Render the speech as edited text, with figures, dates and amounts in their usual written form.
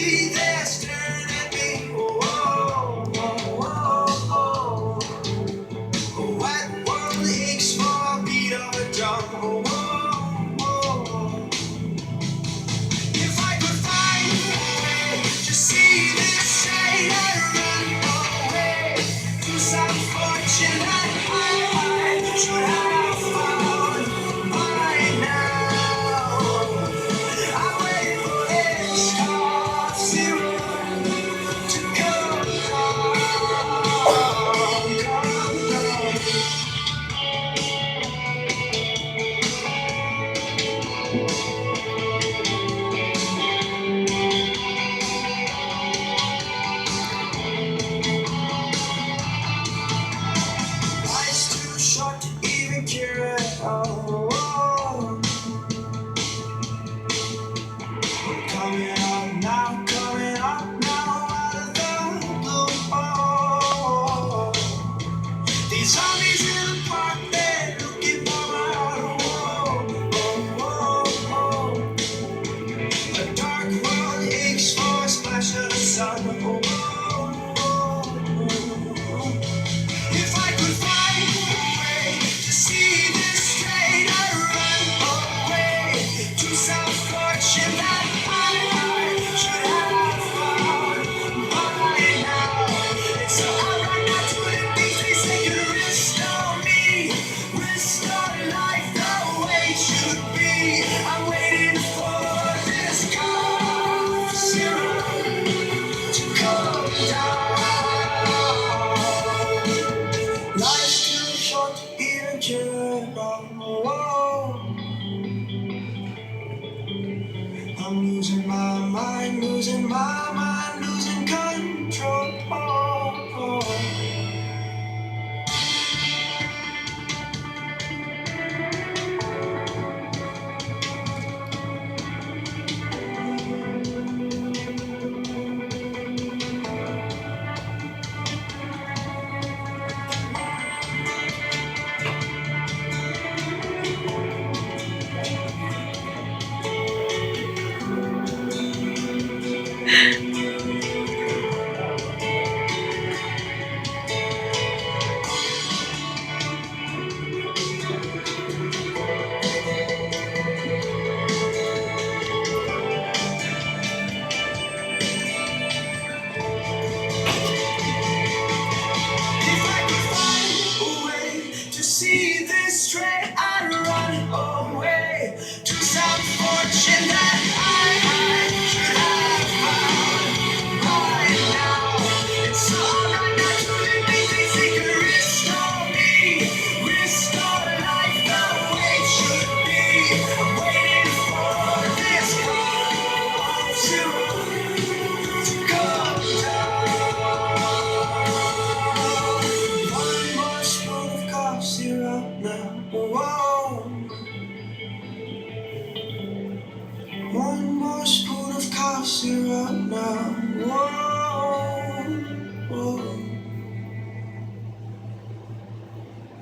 see they're staring at me. Oh, oh, oh, oh. A white world aches for a beat of a drum. Oh, oh, oh. If I could find a way to see this shade, I'd run away to some fortune that I should have found by now. I'm waiting for this star zero to come down. Life's too short to even care at all. Coming up now, out of the blue. Oh, these zombies in the park, they're looking for my heart. Oh, oh, oh. A dark world aches for a splash of the sun. Oh, oh, oh. If I could find a way to see this straight, I'd run away to some fortune that I should have found by now. So I run out to the things they say could restore me, restore life the way it should be. I'm waiting for this calm zero to come down. Life's too short to even care about. I'm losing my mind, losing my mind, losing control. If I could find a way to see this straight, I'd run away to some fortune that I should have found by now. And so I run out to the things they could restore me, restore life the way it should be. I'm waiting for this calm zero to come down. One more spoon of cough syrup now. Whoa. One more spoon of cough syrup now.